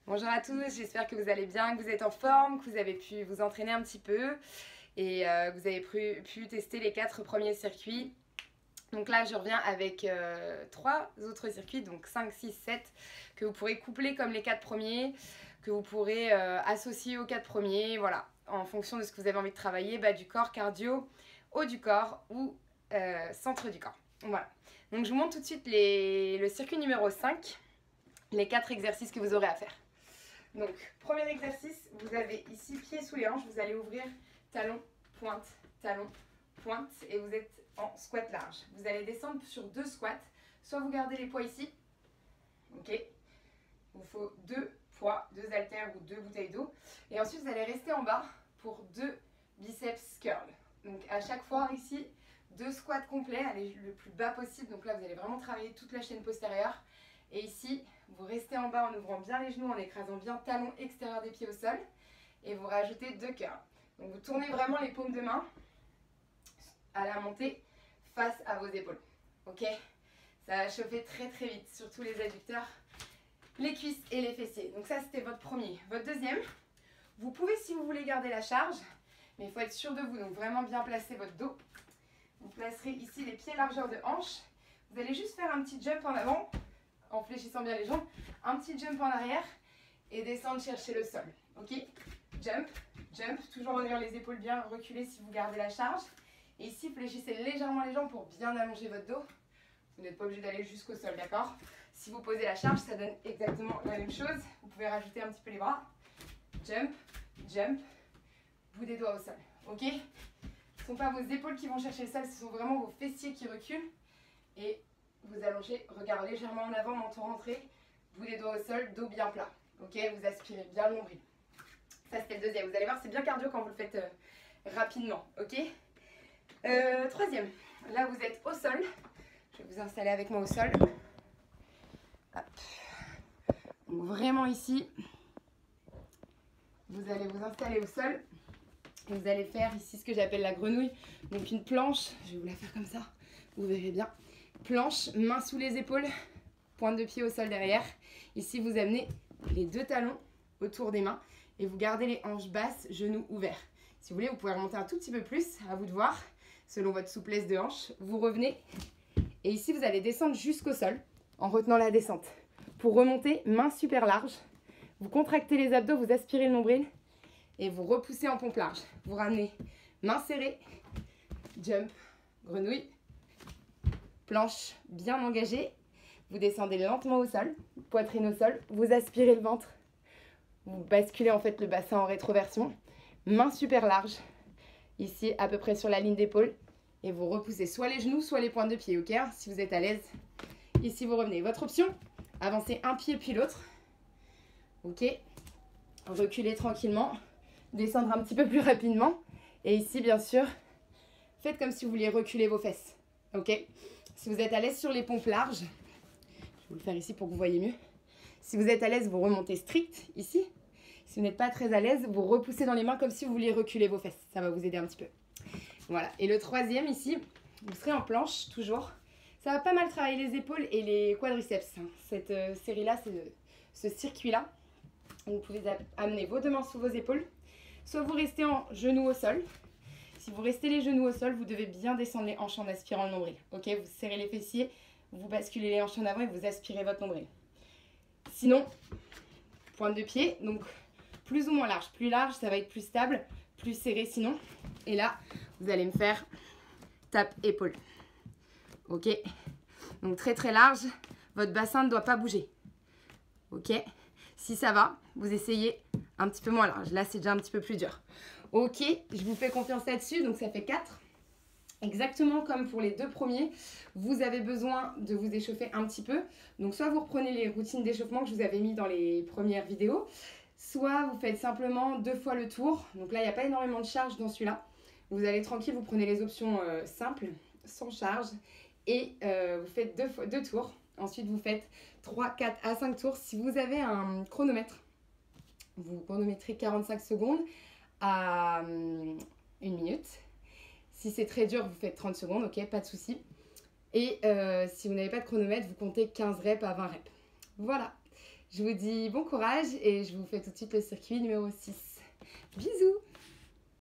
Bonjour à tous, j'espère que vous allez bien, que vous êtes en forme, que vous avez pu vous entraîner un petit peu et que vous avez pu tester les 4 premiers circuits. Donc là, je reviens avec 3 autres circuits, donc 5, 6, 7, que vous pourrez coupler comme les 4 premiers, que vous pourrez associer aux 4 premiers, voilà, en fonction de ce que vous avez envie de travailler, bas du corps, cardio, haut du corps ou centre du corps. Voilà. Donc je vous montre tout de suite le circuit numéro 5, les 4 exercices que vous aurez à faire. Donc, premier exercice, vous avez ici pied sous les hanches, vous allez ouvrir talon, pointe, et vous êtes en squat large. Vous allez descendre sur 2 squats, soit vous gardez les poids ici, ok, il vous faut 2 poids, 2 haltères ou 2 bouteilles d'eau, et ensuite vous allez rester en bas pour 2 biceps curls. Donc à chaque fois ici, 2 squats complets, allez le plus bas possible, donc là vous allez vraiment travailler toute la chaîne postérieure, et ici, vous restez en bas en ouvrant bien les genoux, en écrasant bien talon extérieur des pieds au sol. Et vous rajoutez 2 curls. Donc vous tournez vraiment les paumes de main à la montée face à vos épaules. Ok? Ça va chauffer très très vite, surtout les adducteurs, les cuisses et les fessiers. Donc ça c'était votre premier. Votre deuxième, vous pouvez si vous voulez garder la charge, mais il faut être sûr de vous. Donc vraiment bien placer votre dos. Vous placerez ici les pieds largeur de hanche. Vous allez juste faire un petit jump en avant, en fléchissant bien les jambes, un petit jump en arrière et descendre chercher le sol. Ok? Jump, jump, toujours en ayant les épaules bien reculées si vous gardez la charge. Et ici, fléchissez légèrement les jambes pour bien allonger votre dos. Vous n'êtes pas obligé d'aller jusqu'au sol, d'accord? Si vous posez la charge, ça donne exactement la même chose. Vous pouvez rajouter un petit peu les bras. Jump, jump, bout des doigts au sol. Ok? Ce ne sont pas vos épaules qui vont chercher le sol, ce sont vraiment vos fessiers qui reculent. Et vous allongez, regard légèrement en avant, menton rentré, bout des doigts au sol, dos bien plat. Ok, vous aspirez bien le nombril. Ça c'était le deuxième. Vous allez voir, c'est bien cardio quand vous le faites rapidement. Ok. Troisième. Là vous êtes au sol. Je vais vous installer avec moi au sol. Hop. Donc vraiment ici, vous allez vous installer au sol. Et vous allez faire ici ce que j'appelle la grenouille. Donc une planche. Je vais vous la faire comme ça. Vous verrez bien. Planche, main sous les épaules, pointe de pied au sol derrière. Ici, vous amenez les 2 talons autour des mains et vous gardez les hanches basses, genoux ouverts. Si vous voulez, vous pouvez remonter un tout petit peu plus, à vous de voir, selon votre souplesse de hanche. Vous revenez et ici, vous allez descendre jusqu'au sol en retenant la descente. Pour remonter, main super large, vous contractez les abdos, vous aspirez le nombril et vous repoussez en pompe large. Vous ramenez main serrée, jump, grenouille. Planche bien engagée, vous descendez lentement au sol, poitrine au sol, vous aspirez le ventre, vous basculez en fait le bassin en rétroversion, main super large, ici à peu près sur la ligne d'épaule, et vous repoussez soit les genoux, soit les pointes de pied, ok? Si vous êtes à l'aise, ici vous revenez. Votre option, avancez un pied puis l'autre, ok? Reculez tranquillement, descendre un petit peu plus rapidement, et ici bien sûr, faites comme si vous vouliez reculer vos fesses, ok? Si vous êtes à l'aise sur les pompes larges, je vais vous le faire ici pour que vous voyez mieux. Si vous êtes à l'aise, vous remontez strict ici. Si vous n'êtes pas très à l'aise, vous repoussez dans les mains comme si vous vouliez reculer vos fesses. Ça va vous aider un petit peu. Voilà. Et le troisième ici, vous serez en planche toujours. Ça va pas mal travailler les épaules et les quadriceps. Cette série-là, c'est ce circuit-là. Vous pouvez amener vos 2 mains sous vos épaules. Soit vous restez en genoux au sol. Si vous restez les genoux au sol, vous devez bien descendre les hanches en aspirant le nombril. Ok, vous serrez les fessiers, vous basculez les hanches en avant et vous aspirez votre nombril. Sinon, pointe de pied, donc plus ou moins large. Plus large, ça va être plus stable, plus serré sinon. Et là, vous allez me faire tape épaule. Ok, donc très très large, votre bassin ne doit pas bouger. Ok, si ça va, vous essayez un petit peu moins large. Là, c'est déjà un petit peu plus dur. Ok, je vous fais confiance là-dessus, donc ça fait 4. Exactement comme pour les 2 premiers, vous avez besoin de vous échauffer un petit peu. Donc soit vous reprenez les routines d'échauffement que je vous avais mis dans les premières vidéos, soit vous faites simplement 2 fois le tour. Donc là, il n'y a pas énormément de charge dans celui-là. Vous allez tranquille, vous prenez les options simples, sans charge, et vous faites 2 tours. Ensuite, vous faites 3, 4 à 5 tours. Si vous avez un chronomètre, vous chronométrez 45 secondes à 1 minute. Si c'est très dur, vous faites 30 secondes, ok, pas de souci. Et si vous n'avez pas de chronomètre, vous comptez 15 reps à 20 reps. Voilà, Je vous dis bon courage et je vous fais tout de suite le circuit numéro 6. Bisous!